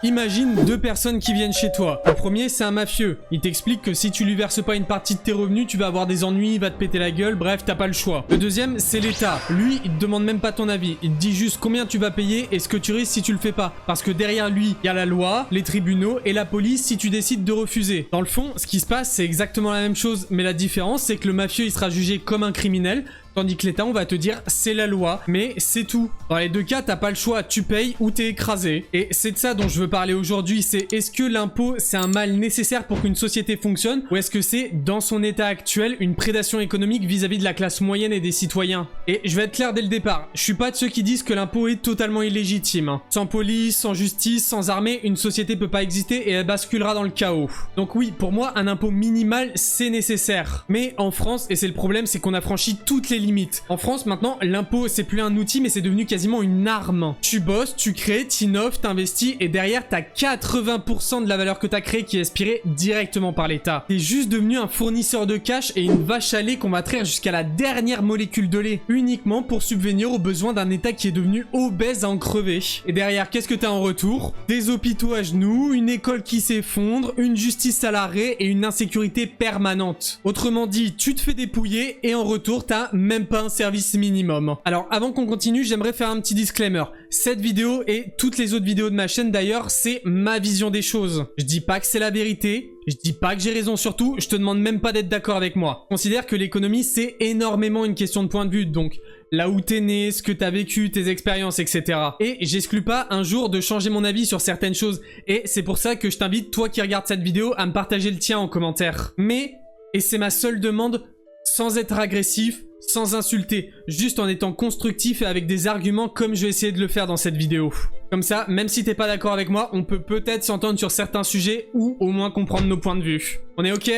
Imagine deux personnes qui viennent chez toi. Le premier, c'est un mafieux. Il t'explique que si tu lui verses pas une partie de tes revenus, tu vas avoir des ennuis, il va te péter la gueule, bref, t'as pas le choix. Le deuxième, c'est l'État. Lui, il te demande même pas ton avis. Il te dit juste combien tu vas payer et ce que tu risques si tu le fais pas. Parce que derrière lui, il y a la loi, les tribunaux et la police si tu décides de refuser. Dans le fond, ce qui se passe, c'est exactement la même chose, mais la différence, c'est que le mafieux, il sera jugé comme un criminel. Tandis que l'État, on va te dire, c'est la loi, mais c'est tout. Dans les deux cas, t'as pas le choix, tu payes ou t'es écrasé. Et c'est de ça dont je veux parler aujourd'hui, c'est est-ce que l'impôt, c'est un mal nécessaire pour qu'une société fonctionne, ou est-ce que c'est, dans son état actuel, une prédation économique vis-à-vis de la classe moyenne et des citoyens? Et je vais être clair dès le départ, je suis pas de ceux qui disent que l'impôt est totalement illégitime. Sans police, sans justice, sans armée, une société peut pas exister et elle basculera dans le chaos. Donc oui, pour moi, un impôt minimal, c'est nécessaire. Mais en France, et c'est le problème, c'est qu'on a franchi toutes les limites. En France, maintenant, l'impôt, c'est plus un outil, mais c'est devenu quasiment une arme. Tu bosses, tu crées, t'innoves, t'investis, et derrière, t'as 80% de la valeur que t'as créée qui est aspirée directement par l'État. T'es juste devenu un fournisseur de cash et une vache à lait qu'on va traire jusqu'à la dernière molécule de lait, uniquement pour subvenir aux besoins d'un État qui est devenu obèse à en crever. Et derrière, qu'est-ce que t'as en retour? Des hôpitaux à genoux, une école qui s'effondre, une justice à l'arrêt et une insécurité permanente. Autrement dit, tu te fais dépouiller et en retour, t'as même pas un service minimum. Alors avant qu'on continue, j'aimerais faire un petit disclaimer. Cette vidéo et toutes les autres vidéos de ma chaîne d'ailleurs, c'est ma vision des choses. Je dis pas que c'est la vérité, je dis pas que j'ai raison, surtout, je te demande même pas d'être d'accord avec moi. Je considère que l'économie c'est énormément une question de point de vue, donc là où t'es né, ce que t'as vécu, tes expériences, etc. Et j'exclus pas un jour de changer mon avis sur certaines choses, et c'est pour ça que je t'invite, toi qui regardes cette vidéo, à me partager le tien en commentaire. Mais, et c'est ma seule demande, sans être agressif, sans insulter, juste en étant constructif et avec des arguments comme je vais essayer de le faire dans cette vidéo. Comme ça, même si t'es pas d'accord avec moi, on peut peut-être s'entendre sur certains sujets ou au moins comprendre nos points de vue. On est ok ?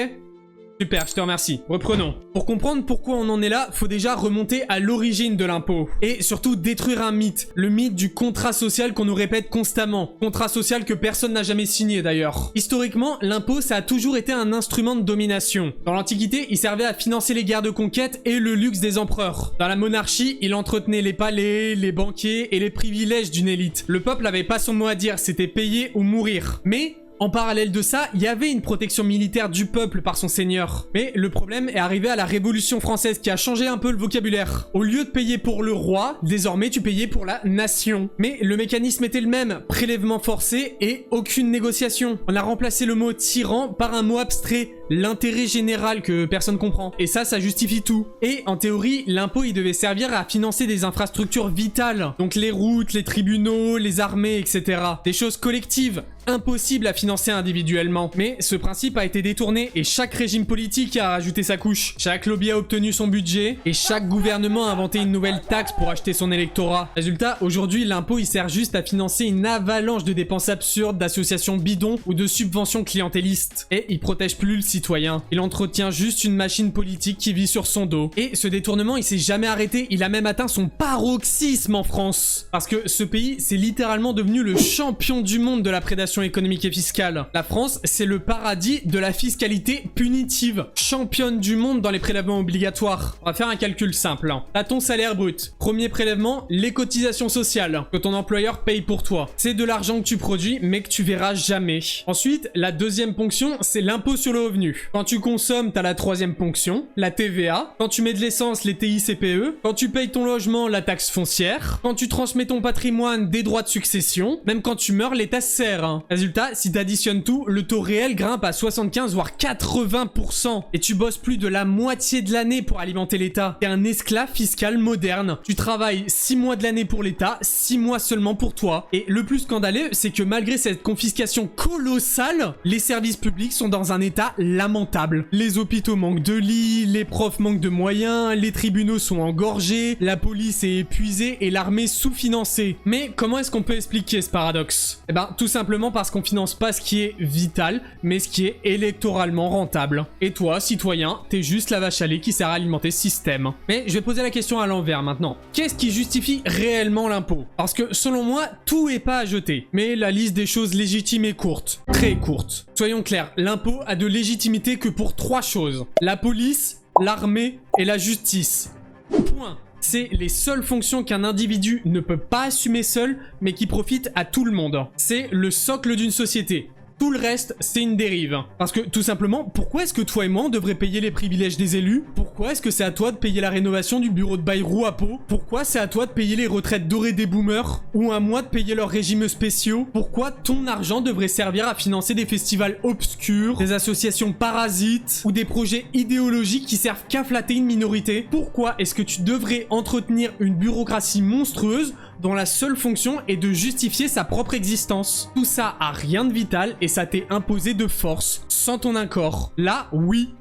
Super, je te remercie. Reprenons. Pour comprendre pourquoi on en est là, faut déjà remonter à l'origine de l'impôt. Et surtout détruire un mythe. Le mythe du contrat social qu'on nous répète constamment. Contrat social que personne n'a jamais signé d'ailleurs. Historiquement, l'impôt, ça a toujours été un instrument de domination. Dans l'Antiquité, il servait à financer les guerres de conquête et le luxe des empereurs. Dans la monarchie, il entretenait les palais, les banquiers et les privilèges d'une élite. Le peuple n'avait pas son mot à dire, c'était payer ou mourir. Mais en parallèle de ça, il y avait une protection militaire du peuple par son seigneur. Mais le problème est arrivé à la Révolution française qui a changé un peu le vocabulaire. Au lieu de payer pour le roi, désormais tu payais pour la nation. Mais le mécanisme était le même, prélèvement forcé et aucune négociation. On a remplacé le mot tyran par un mot abstrait, l'intérêt général que personne comprend. Et ça justifie tout. Et en théorie, l'impôt il devait servir à financer des infrastructures vitales. Donc les routes, les tribunaux, les armées, etc. Des choses collectives, impossible à financer individuellement. Mais ce principe a été détourné et chaque régime politique a rajouté sa couche. Chaque lobby a obtenu son budget et chaque gouvernement a inventé une nouvelle taxe pour acheter son électorat. Résultat, aujourd'hui, l'impôt il sert juste à financer une avalanche de dépenses absurdes, d'associations bidons ou de subventions clientélistes. Et il protège plus le citoyen. Il entretient juste une machine politique qui vit sur son dos. Et ce détournement, il s'est jamais arrêté. Il a même atteint son paroxysme en France. Parce que ce pays, c'est littéralement devenu le champion du monde de la prédation économique et fiscale. La France, c'est le paradis de la fiscalité punitive. Championne du monde dans les prélèvements obligatoires. On va faire un calcul simple. T'as ton salaire brut. Premier prélèvement, les cotisations sociales que ton employeur paye pour toi. C'est de l'argent que tu produis, mais que tu verras jamais. Ensuite, la deuxième ponction, c'est l'impôt sur le revenu. Quand tu consommes, t'as la troisième ponction, la TVA. Quand tu mets de l'essence, les TICPE. Quand tu payes ton logement, la taxe foncière. Quand tu transmets ton patrimoine, des droits de succession. Même quand tu meurs, l'État se sert. Résultat, si t'additionnes tout, le taux réel grimpe à 75 voire 80%. Et tu bosses plus de la moitié de l'année pour alimenter l'État. T'es un esclave fiscal moderne. Tu travailles 6 mois de l'année pour l'État, 6 mois seulement pour toi. Et le plus scandaleux, c'est que malgré cette confiscation colossale, les services publics sont dans un état lamentable. Les hôpitaux manquent de lits, les profs manquent de moyens, les tribunaux sont engorgés, la police est épuisée et l'armée sous-financée. Mais comment est-ce qu'on peut expliquer ce paradoxe? Eh ben, tout simplement parce qu'on finance pas ce qui est vital, mais ce qui est électoralement rentable. Et toi, citoyen, t'es juste la vache à lait qui sert à alimenter ce système. Mais je vais poser la question à l'envers maintenant. Qu'est-ce qui justifie réellement l'impôt? Parce que selon moi, tout est pas à jeter. Mais la liste des choses légitimes est courte. Très courte. Soyons clairs, l'impôt a de légitimité que pour 3 choses. La police, l'armée et la justice. Point. c'est les seules fonctions qu'un individu ne peut pas assumer seul, mais qui profitent à tout le monde. C'est le socle d'une société. Tout le reste, c'est une dérive. Parce que, tout simplement, pourquoi est-ce que toi et moi, on devrait payer les privilèges des élus? Pourquoi est-ce que c'est à toi de payer la rénovation du bureau de Bayrou à Pau? Pourquoi c'est à toi de payer les retraites dorées des boomers? Ou à moi de payer leurs régimes spéciaux? Pourquoi ton argent devrait servir à financer des festivals obscurs, des associations parasites, ou des projets idéologiques qui servent qu'à flatter une minorité? Pourquoi est-ce que tu devrais entretenir une bureaucratie monstrueuse dont la seule fonction est de justifier sa propre existence? Tout ça a rien de vital et ça t'est imposé de force, sans ton accord. Là, oui,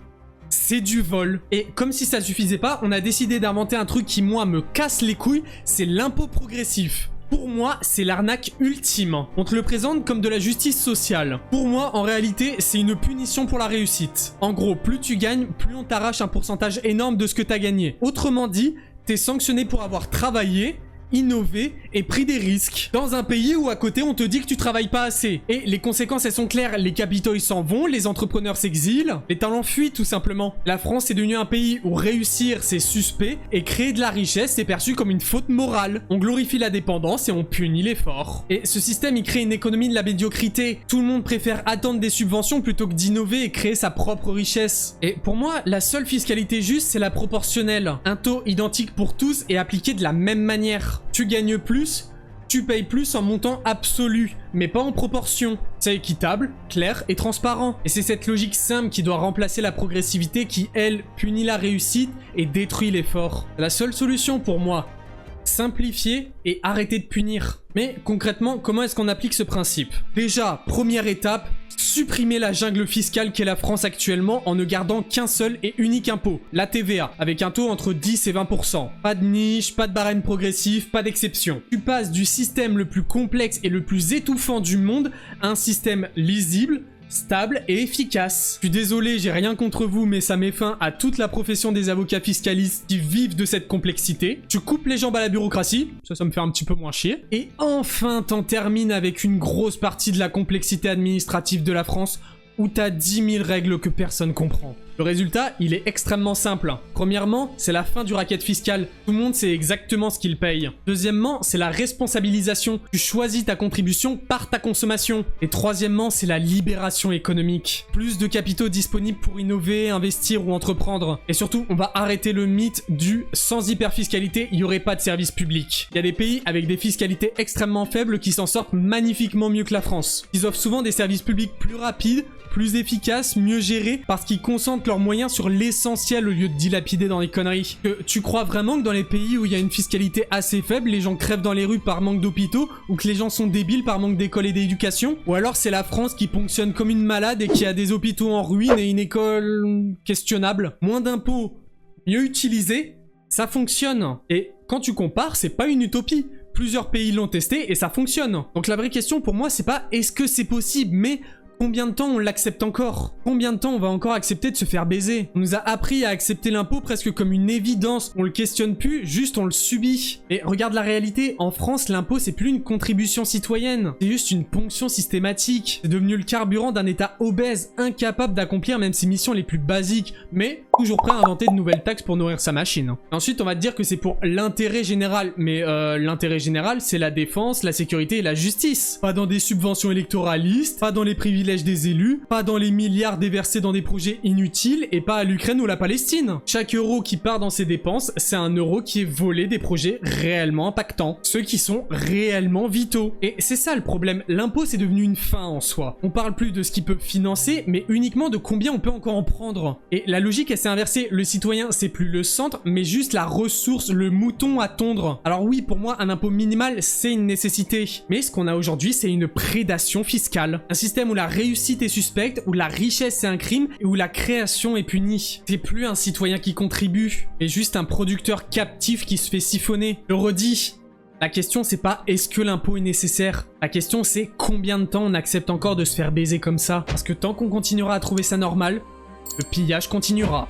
c'est du vol. Et comme si ça suffisait pas, on a décidé d'inventer un truc qui, moi, me casse les couilles, c'est l'impôt progressif. Pour moi, c'est l'arnaque ultime. On te le présente comme de la justice sociale. Pour moi, en réalité, c'est une punition pour la réussite. En gros, plus tu gagnes, plus on t'arrache un pourcentage énorme de ce que t'as gagné. Autrement dit, t'es sanctionné pour avoir travaillé, innové et pris des risques dans un pays où à côté on te dit que tu travailles pas assez. Et les conséquences elles sont claires, les capitaux ils s'en vont, les entrepreneurs s'exilent, les talents fuient tout simplement. La France est devenue un pays où réussir c'est suspect et créer de la richesse c'est perçu comme une faute morale. On glorifie la dépendance et on punit l'effort. Et ce système il crée une économie de la médiocrité. Tout le monde préfère attendre des subventions plutôt que d'innover et créer sa propre richesse. Et pour moi la seule fiscalité juste c'est la proportionnelle. Un taux identique pour tous et appliqué de la même manière. Tu gagnes plus, tu payes plus en montant absolu, mais pas en proportion. C'est équitable, clair et transparent. Et c'est cette logique simple qui doit remplacer la progressivité qui, elle, punit la réussite et détruit l'effort. La seule solution pour moi, simplifier et arrêter de punir. Mais concrètement, comment est-ce qu'on applique ce principe? Déjà, première étape, supprimer la jungle fiscale qu'est la France actuellement en ne gardant qu'un seul et unique impôt, la TVA, avec un taux entre 10 et 20%. Pas de niche, pas de barème progressif, pas d'exception. Tu passes du système le plus complexe et le plus étouffant du monde à un système lisible, stable et efficace. Je suis désolé, j'ai rien contre vous, mais ça met fin à toute la profession des avocats fiscalistes qui vivent de cette complexité. Tu coupes les jambes à la bureaucratie, ça me fait un petit peu moins chier. Et enfin, t'en termines avec une grosse partie de la complexité administrative de la France, où t'as 10 000 règles que personne comprend. Le résultat, il est extrêmement simple. Premièrement, c'est la fin du racket fiscal. Tout le monde sait exactement ce qu'il paye. Deuxièmement, c'est la responsabilisation. Tu choisis ta contribution par ta consommation. Et troisièmement, c'est la libération économique. Plus de capitaux disponibles pour innover, investir ou entreprendre. Et surtout, on va arrêter le mythe du sans hyperfiscalité, il n'y aurait pas de service public. Il y a des pays avec des fiscalités extrêmement faibles qui s'en sortent magnifiquement mieux que la France. Ils offrent souvent des services publics plus rapides, plus efficaces, mieux gérés, parce qu'ils concentrent leurs moyens sur l'essentiel au lieu de dilapider dans les conneries. Tu crois vraiment que dans les pays où il y a une fiscalité assez faible, les gens crèvent dans les rues par manque d'hôpitaux, ou que les gens sont débiles par manque d'école et d'éducation? Ou alors c'est la France qui ponctionne comme une malade et qui a des hôpitaux en ruine et une école questionnable? Moins d'impôts, mieux utilisés, ça fonctionne. Et quand tu compares, c'est pas une utopie. Plusieurs pays l'ont testé et ça fonctionne. Donc la vraie question pour moi, c'est pas est-ce que c'est possible, mais combien de temps on l'accepte encore? Combien de temps on va encore accepter de se faire baiser? On nous a appris à accepter l'impôt presque comme une évidence. On le questionne plus, juste on le subit. Et regarde la réalité, en France, l'impôt c'est plus une contribution citoyenne. C'est juste une ponction systématique. C'est devenu le carburant d'un état obèse, incapable d'accomplir même ses missions les plus basiques, mais toujours prêt à inventer de nouvelles taxes pour nourrir sa machine. Ensuite, on va te dire que c'est pour l'intérêt général. Mais l'intérêt général, c'est la défense, la sécurité et la justice. Pas dans des subventions électoralistes, pas dans les privilèges des élus, pas dans les milliards déversés dans des projets inutiles et pas à l'Ukraine ou la Palestine. Chaque euro qui part dans ces dépenses, c'est un euro qui est volé des projets réellement impactants, ceux qui sont réellement vitaux. Et c'est ça le problème, l'impôt c'est devenu une fin en soi. On parle plus de ce qui peut financer, mais uniquement de combien on peut encore en prendre. Et la logique elle s'est inversée, le citoyen c'est plus le centre, mais juste la ressource, le mouton à tondre. Alors oui, pour moi un impôt minimal c'est une nécessité, mais ce qu'on a aujourd'hui c'est une prédation fiscale. Un système où la réussite est suspecte, où la richesse est un crime et où la création est punie. C'est plus un citoyen qui contribue, mais juste un producteur captif qui se fait siphonner. Je le redis, la question c'est pas est-ce que l'impôt est nécessaire, la question c'est combien de temps on accepte encore de se faire baiser comme ça. Parce que tant qu'on continuera à trouver ça normal, le pillage continuera.